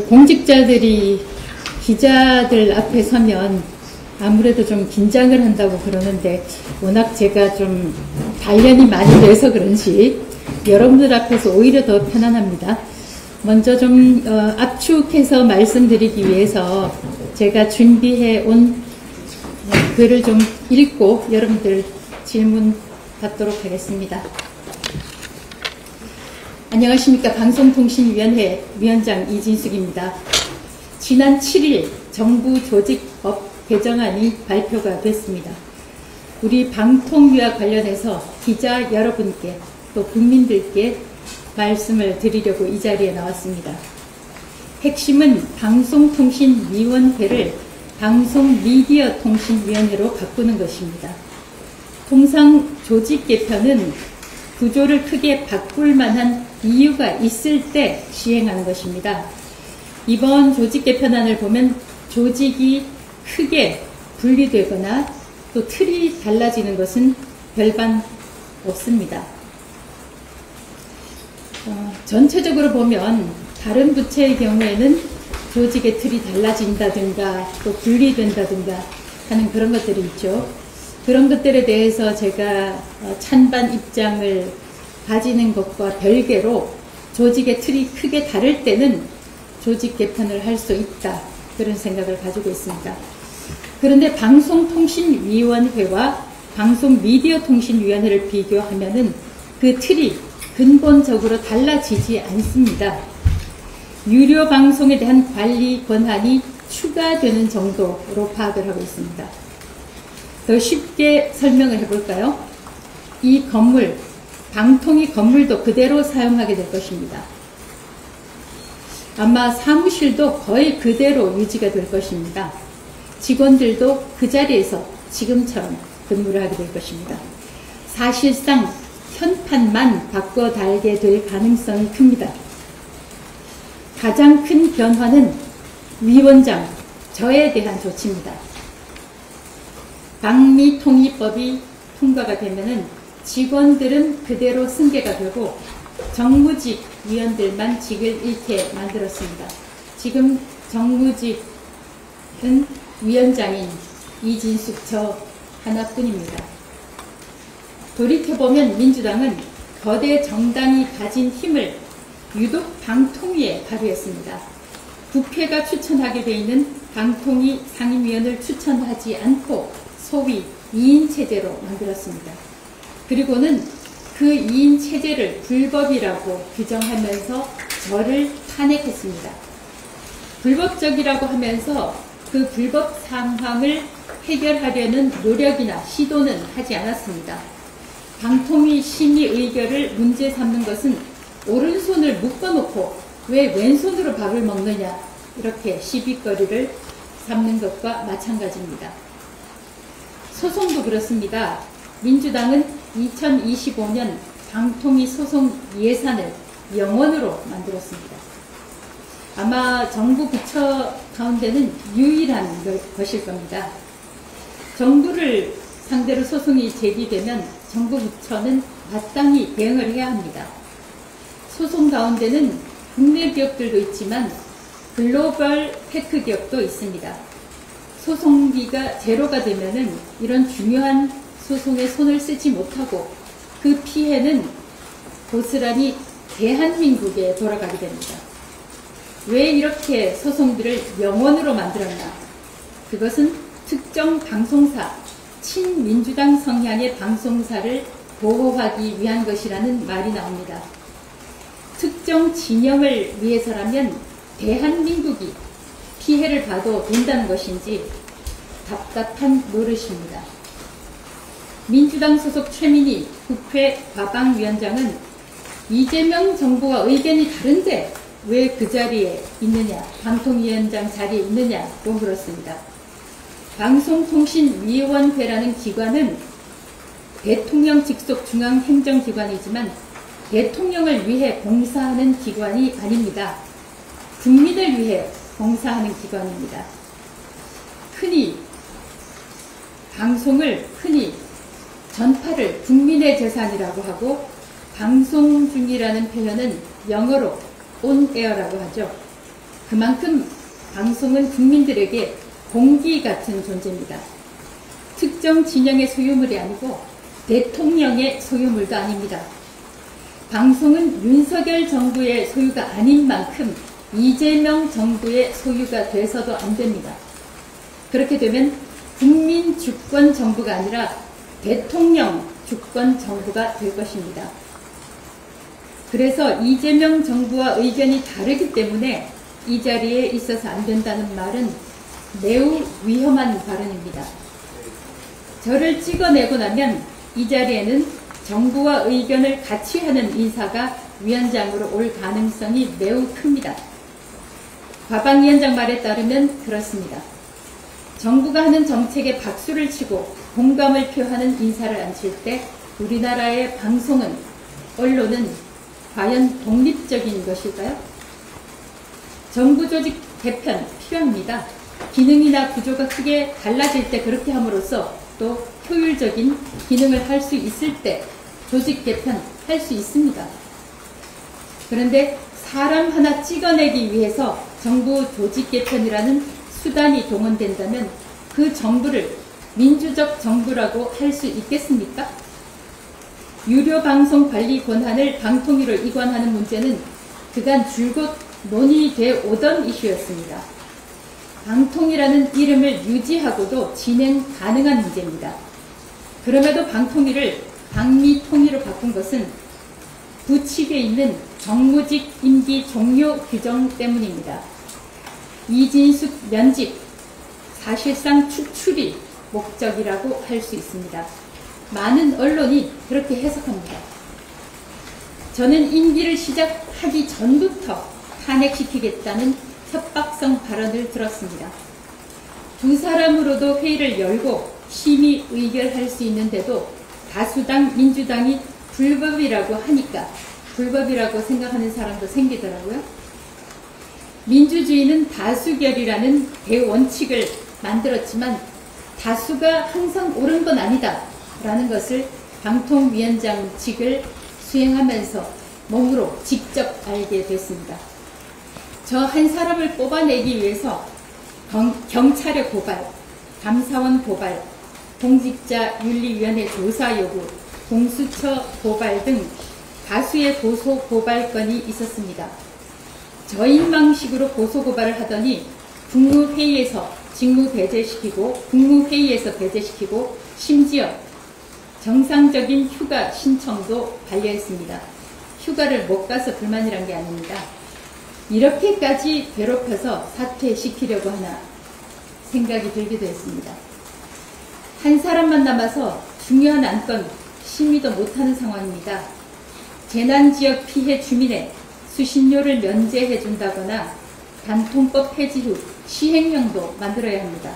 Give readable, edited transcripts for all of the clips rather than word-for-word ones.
공직자들이 기자들 앞에 서면 아무래도 좀 긴장을 한다고 그러는데 워낙 제가 좀 단련이 많이 돼서 그런지 여러분들 앞에서 오히려 더 편안합니다. 먼저 좀 압축해서 말씀드리기 위해서 제가 준비해 온 글을 좀 읽고 여러분들 질문 받도록 하겠습니다. 안녕하십니까. 방송통신위원회 위원장 이진숙입니다. 지난 7일 정부 조직법 개정안이 발표가 됐습니다. 우리 방통위와 관련해서 기자 여러분께 또 국민들께 말씀을 드리려고 이 자리에 나왔습니다. 핵심은 방송통신위원회를 방송미디어통신위원회로 바꾸는 것입니다. 통상 조직 개편은 구조를 크게 바꿀 만한 이유가 있을 때 시행하는 것입니다. 이번 조직 개편안을 보면 조직이 크게 분리되거나 또 틀이 달라지는 것은 별반 없습니다. 전체적으로 보면 다른 부처의 경우에는 조직의 틀이 달라진다든가 또 분리된다든가 하는 그런 것들이 있죠. 그런 것들에 대해서 제가 찬반 입장을 가지는 것과 별개로 조직의 틀이 크게 다를 때는 조직 개편을 할 수 있다. 그런 생각을 가지고 있습니다. 그런데 방송통신위원회와 방송미디어통신위원회를 비교하면은 그 틀이 근본적으로 달라지지 않습니다. 유료 방송에 대한 관리 권한이 추가되는 정도로 파악을 하고 있습니다. 더 쉽게 설명을 해볼까요? 이 건물, 방통위 건물도 그대로 사용하게 될 것입니다. 아마 사무실도 거의 그대로 유지가 될 것입니다. 직원들도 그 자리에서 지금처럼 근무를 하게 될 것입니다. 사실상 현판만 바꿔 달게 될 가능성이 큽니다. 가장 큰 변화는 위원장, 저에 대한 조치입니다. 방미통일법이 통과가 되면은 직원들은 그대로 승계가 되고 정무직 위원들만 직을 잃게 만들었습니다. 지금 정무직은 위원장인 이진숙 저 하나뿐입니다. 돌이켜보면 민주당은 거대 정당이 가진 힘을 유독 방통위에 발휘했습니다. 국회가 추천하게 돼 있는 방통위 상임위원을 추천하지 않고 소위 2인 체제로 만들었습니다. 그리고는 그 2인 체제를 불법이라고 규정하면서 저를 탄핵했습니다. 불법적이라고 하면서 그 불법 상황을 해결하려는 노력이나 시도는 하지 않았습니다. 방통위 심의 의결을 문제 삼는 것은 오른손을 묶어놓고 왜 왼손으로 밥을 먹느냐 이렇게 시비거리를 삼는 것과 마찬가지입니다. 소송도 그렇습니다. 민주당은 2025년 방통위 소송 예산을 0원으로 만들었습니다. 아마 정부 부처 가운데는 유일한 것일 겁니다. 정부를 상대로 소송이 제기되면 정부 부처는 마땅히 대응을 해야 합니다. 소송 가운데는 국내 기업들도 있지만 글로벌 테크 기업도 있습니다. 소송비가 제로가 되면은 이런 중요한 소송에 손을 쓰지 못하고 그 피해는 고스란히 대한민국에 돌아가게 됩니다. 왜 이렇게 소송들을 0원으로 만들었나? 그것은 특정 방송사, 친민주당 성향의 방송사를 보호하기 위한 것이라는 말이 나옵니다. 특정 진영을 위해서라면 대한민국이 피해를 봐도 된다는 것인지 답답한 노릇입니다. 민주당 소속 최민희 국회 과방위원장은 이재명 정부와 의견이 다른데 왜 그 자리에 있느냐, 방통위원장 자리에 있느냐고 물었습니다. 방송통신위원회라는 기관은 대통령 직속 중앙행정기관이지만 대통령을 위해 봉사하는 기관이 아닙니다. 국민을 위해 봉사하는 기관입니다. 흔히 방송을 전파를 국민의 재산이라고 하고 방송 중이라는 표현은 영어로 on air라고 하죠. 그만큼 방송은 국민들에게 공기 같은 존재입니다. 특정 진영의 소유물이 아니고 대통령의 소유물도 아닙니다. 방송은 윤석열 정부의 소유가 아닌 만큼 이재명 정부의 소유가 돼서도 안 됩니다. 그렇게 되면 국민 주권 정부가 아니라 대통령 주권 정부가 될 것입니다. 그래서 이재명 정부와 의견이 다르기 때문에 이 자리에 있어서 안 된다는 말은 매우 위험한 발언입니다. 저를 찍어내고 나면 이 자리에는 정부와 의견을 같이 하는 인사가 위원장으로 올 가능성이 매우 큽니다. 과방위원장 말에 따르면 그렇습니다. 정부가 하는 정책에 박수를 치고 공감을 표하는 인사를 앉힐 때 우리나라의 방송은, 언론은 과연 독립적인 것일까요? 정부 조직 개편 필요합니다. 기능이나 구조가 크게 달라질 때 그렇게 함으로써 또 효율적인 기능을 할 수 있을 때 조직 개편 할 수 있습니다. 그런데 사람 하나 찍어내기 위해서 정부 조직 개편이라는 수단이 동원된다면 그 정부를 민주적 정부라고 할 수 있겠습니까? 유료 방송 관리 권한을 방통위로 이관하는 문제는 그간 줄곧 논의돼 오던 이슈였습니다. 방통위라는 이름을 유지하고도 진행 가능한 문제입니다. 그럼에도 방통위를 방미통위로 바꾼 것은 부칙에 있는 정무직 임기 종료 규정 때문입니다. 이진숙 면직, 사실상 축출이 목적이라고 할 수 있습니다. 많은 언론이 그렇게 해석합니다. 저는 임기를 시작하기 전부터 탄핵시키겠다는 협박성 발언을 들었습니다. 두 사람으로도 회의를 열고 심의 의결할 수 있는데도 다수당 민주당이 불법이라고 하니까 불법이라고 생각하는 사람도 생기더라고요. 민주주의는 다수결이라는 대원칙을 만들었지만 다수가 항상 옳은 건 아니다 라는 것을 방통위원장직을 수행하면서 몸으로 직접 알게 됐습니다. 저 한 사람을 뽑아내기 위해서 경찰의 고발, 감사원 고발, 공직자윤리위원회 조사 요구, 공수처 고발 등 다수의 고소 고발건이 있었습니다. 저인망식으로 고소 고발을 하더니 국무회의에서 직무 배제시키고 국무회의에서 배제시키고 심지어 정상적인 휴가 신청도 반려했습니다. 휴가를 못 가서 불만이란 게 아닙니다. 이렇게까지 괴롭혀서 사퇴시키려고 하나 생각이 들기도 했습니다. 한 사람만 남아서 중요한 안건 심의도 못하는 상황입니다. 재난지역 피해 주민의 수신료를 면제해준다거나 단통법 폐지 후 시행령도 만들어야 합니다.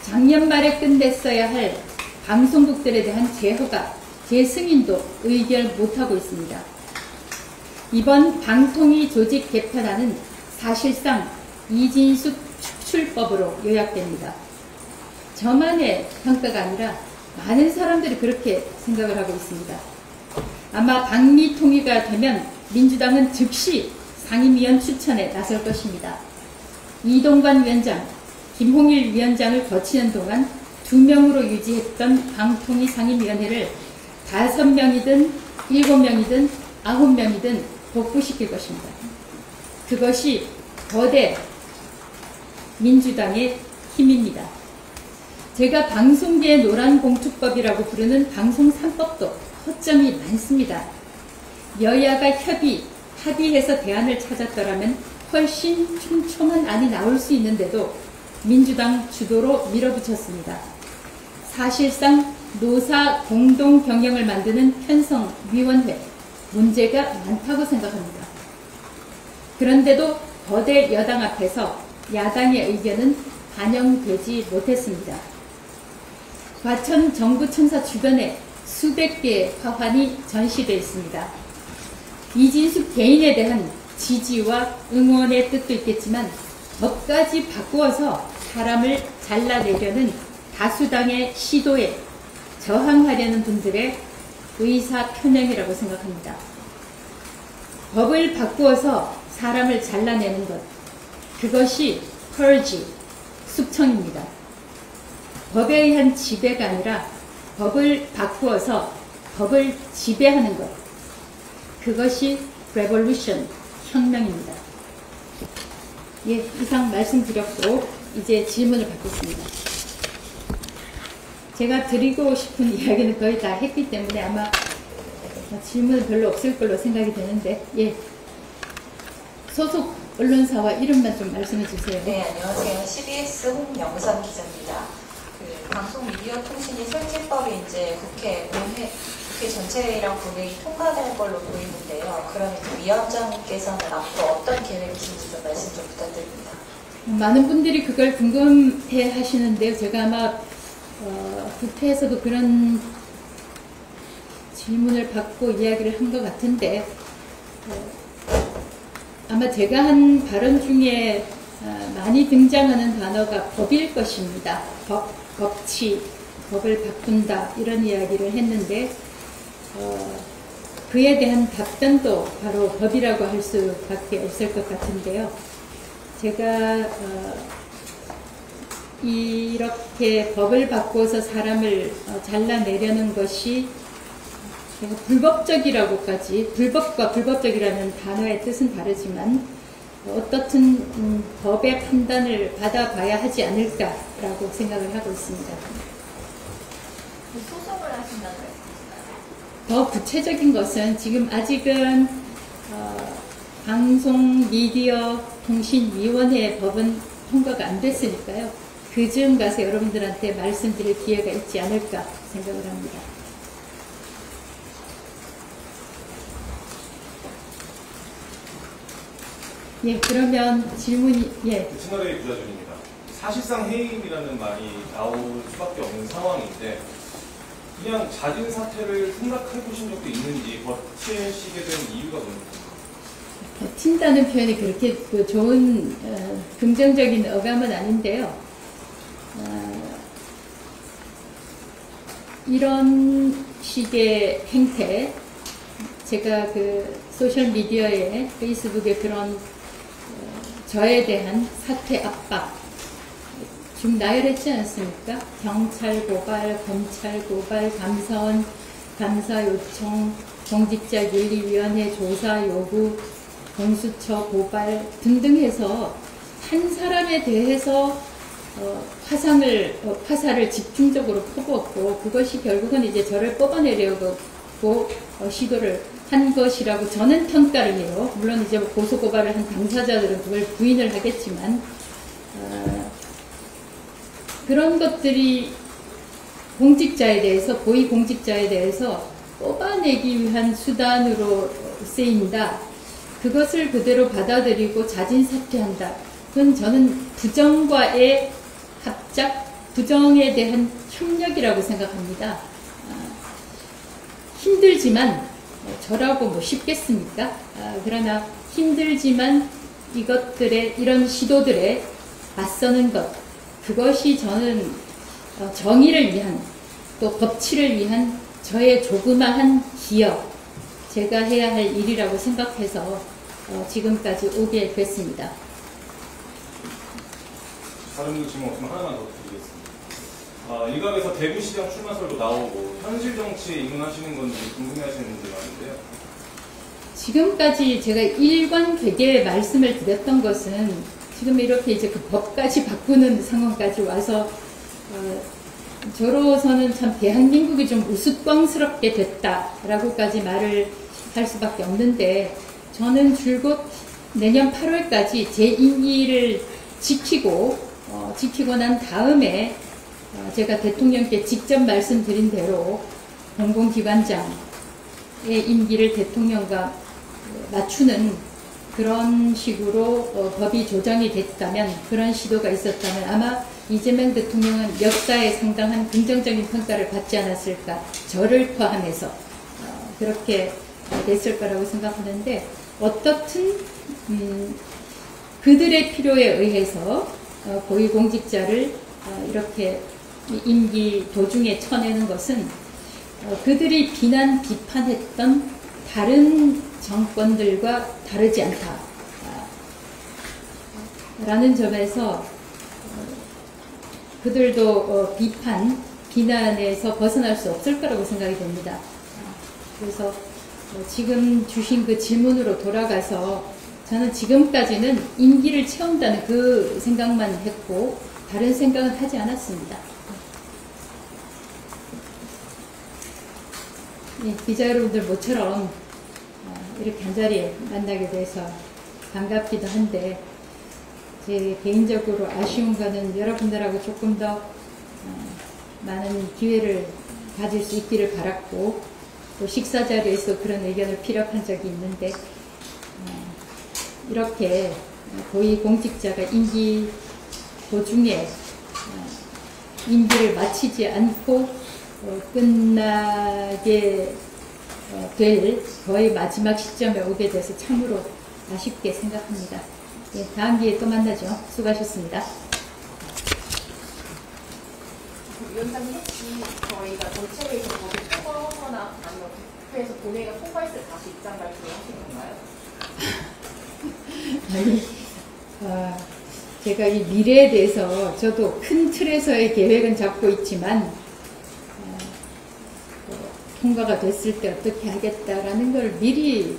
작년 말에 끝냈어야 할 방송국들에 대한 재허가, 재승인도 의결 못하고 있습니다. 이번 방통위 조직 개편안은 사실상 이진숙 축출법으로 요약됩니다. 저만의 평가가 아니라 많은 사람들이 그렇게 생각을 하고 있습니다. 아마 방미통위가 되면 민주당은 즉시 상임위원 추천에 나설 것입니다. 이동관 위원장, 김홍일 위원장을 거치는 동안 2명으로 유지했던 방통위 상임위원회를 5명이든 7명이든 9명이든 복구시킬 것입니다. 그것이 거대 민주당의 힘입니다. 제가 방송계의 노란봉투법이라고 부르는 방송 3법도 허점이 많습니다. 여야가 합의해서 대안을 찾았더라면 훨씬 촘촘한 안이 나올 수 있는데도 민주당 주도로 밀어붙였습니다. 사실상 노사 공동 경영을 만드는 편성위원회, 문제가 많다고 생각합니다. 그런데도 거대 여당 앞에서 야당의 의견은 반영되지 못했습니다. 과천 정부청사 주변에 수백 개의 화환이 전시되어 있습니다. 이진숙 개인에 대한 지지와 응원의 뜻도 있겠지만 법까지 바꾸어서 사람을 잘라내려는 다수당의 시도에 저항하려는 분들의 의사 표명이라고 생각합니다. 법을 바꾸어서 사람을 잘라내는 것, 그것이 purge, 숙청입니다. 법에 의한 지배가 아니라 법을 바꾸어서 법을 지배하는 것. 그것이 revolution, 혁명입니다. 예, 이상 말씀드렸고 이제 질문을 받겠습니다. 제가 드리고 싶은 이야기는 거의 다 했기 때문에 아마 질문은 별로 없을 걸로 생각이 되는데, 예. 소속 언론사와 이름만 좀 말씀해 주세요. 네, 안녕하세요. CBS 홍영선 기자입니다. 방송미디어통신위 설치법이 이제 국회 전체회의랑 본회의 통과될 걸로 보이는데요. 그럼 이제 위원장께서는 앞으로 어떤 계획이신지 좀 말씀 좀 부탁드립니다. 많은 분들이 그걸 궁금해 하시는데요. 제가 아마 국회에서도 그런 질문을 받고 이야기를 한 것 같은데, 아마 제가 한 발언 중에 많이 등장하는 단어가 법일 것입니다. 법치, 법을 바꾼다, 이런 이야기를 했는데, 그에 대한 답변도 바로 법이라고 할 수밖에 없을 것 같은데요. 제가 이렇게 법을 바꿔서 사람을 잘라내려는 것이 불법적이라고까지, 불법과 불법적이라는 단어의 뜻은 다르지만 어떻든 법의 판단을 받아봐야 하지 않을까라고 생각을 하고 있습니다. 소송을 하신다는 말씀이신가요? 더 구체적인 것은 지금 아직은 방송미디어통신위원회 법은 통과가 안 됐으니까요. 그즈음 가서 여러분들한테 말씀드릴 기회가 있지 않을까 생각을 합니다. 예, 그러면 질문이, 예. 채널A 부자준입니다. 사실상 해임이라는 말이 나올 수밖에 없는 상황인데, 그냥 자진 사퇴를 생각해 보신 적도 있는지, 버티시게 된 이유가 뭡니까? 버틴다는 표현이 그렇게 좋은, 긍정적인 어감은 아닌데요. 이런 식의 행태, 제가 소셜미디어에, 페이스북에 그런 저에 대한 사퇴 압박 좀 나열했지 않습니까? 경찰 고발, 검찰 고발, 감사원 감사 요청, 공직자윤리위원회 조사 요구, 공수처 고발 등등 해서 한 사람에 대해서 화살을 집중적으로 퍼부었고, 그것이 결국은 이제 저를 뽑아내려고 시도를 한 것이라고 저는 평가를 해요. 물론 이제 고소고발을 한 당사자들은 그걸 부인을 하겠지만, 그런 것들이 공직자에 대해서, 고위공직자에 대해서 뽑아내기 위한 수단으로 쓰인다. 그것을 그대로 받아들이고 자진 사퇴한다. 그건 저는 부정과의 합작, 부정에 대한 협력이라고 생각합니다. 힘들지만, 저라고 쉽겠습니까? 그러나 힘들지만 이런 시도들에 맞서는 것, 그것이 저는 정의를 위한, 또 법치를 위한 저의 조그마한 기여, 제가 해야 할 일이라고 생각해서 지금까지 오게 됐습니다. 다른 질문 없으면 하나만 더 드리겠습니다. 일각에서 대구시장 출마설도 나오고 현실 정치에 입문하시는 건지 궁금해하시는 분들 많은데요. 지금까지 제가 일관되게 말씀을 드렸던 것은, 지금 이렇게 이제 그 법까지 바꾸는 상황까지 와서 저로서는 참 대한민국이 좀 우스꽝스럽게 됐다라고까지 말을 할 수밖에 없는데, 저는 줄곧 내년 8월까지 제 임기를 지키고 난 다음에 제가 대통령께 직접 말씀드린 대로 공공기관장의 임기를 대통령과 맞추는 그런 식으로 법이 조정이 됐다면, 그런 시도가 있었다면 아마 이재명 대통령은 역사에 상당한 긍정적인 평가를 받지 않았을까, 저를 포함해서 그렇게 됐을 거라고 생각하는데, 어떻든 그들의 필요에 의해서 고위공직자를 이렇게 임기 도중에 쳐내는 것은 그들이 비판했던 다른 정권들과 다르지 않다. 라는 점에서 그들도 비난에서 벗어날 수 없을 거라고 생각이 됩니다. 그래서 지금 주신 그 질문으로 돌아가서 저는 지금까지는 임기를 채운다는 그 생각만 했고 다른 생각은 하지 않았습니다. 기자 여러분들 모처럼 이렇게 한자리에 만나게 돼서 반갑기도 한데 제 개인적으로 아쉬운 거는 여러분들하고 조금 더 많은 기회를 가질 수 있기를 바랐고 또 식사 자리에서 그런 의견을 피력한 적이 있는데 이렇게 고위공직자가 임기 도중에 임기를 마치지 않고 끝나게 될 거의 마지막 시점에 오게 돼서 참으로 아쉽게 생각합니다. 예, 다음 기회에 또 만나죠. 수고하셨습니다. 위원장님 혹시 저희가 전체회의에서 다시 통과하거나 아니면 국회에서 본회의가 통과했을 때 다시 입장 발표를 하시는 건가요? 아니, 제가 이 미래에 대해서 저도 큰 틀에서의 계획은 잡고 있지만 통과가 됐을 때 어떻게 하겠다라는 걸 미리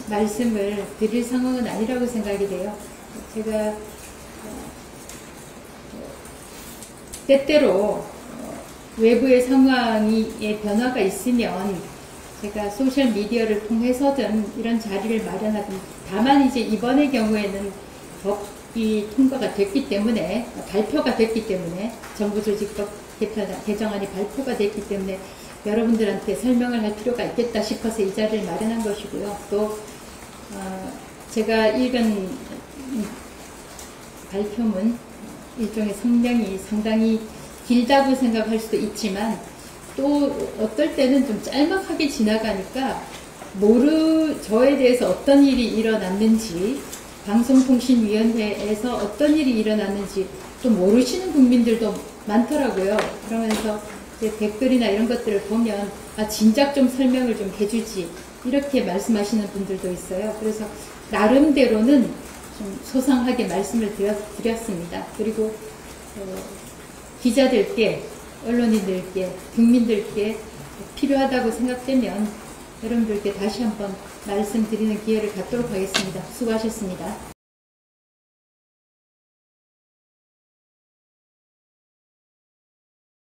말씀을 드릴 상황은 아니라고 생각이 돼요. 제가 때때로 외부의 상황에 변화가 있으면 제가 소셜미디어를 통해서든 이런 자리를 마련하든 다만 이제 이번의 경우에는 법이 통과가 됐기 때문에 발표가 됐기 때문에 정부조직법 개정안이 발표가 됐기 때문에 여러분들한테 설명을 할 필요가 있겠다 싶어서 이 자리를 마련한 것이고요. 또 제가 읽은 발표문 일종의 성명이 상당히 길다고 생각할 수도 있지만 또 어떨 때는 좀 짤막하게 지나가니까 저에 대해서 어떤 일이 일어났는지 방송통신위원회에서 어떤 일이 일어났는지 또 모르시는 국민들도 많더라고요. 그러면서 이제 댓글이나 이런 것들을 보면 진작 좀 설명을 좀 해주지 이렇게 말씀하시는 분들도 있어요. 그래서 나름대로는 좀 소상하게 말씀을 드렸습니다. 그리고 기자들께, 언론인들께, 국민들께 필요하다고 생각되면 여러분들께 다시 한번 말씀드리는 기회를 갖도록 하겠습니다. 수고하셨습니다.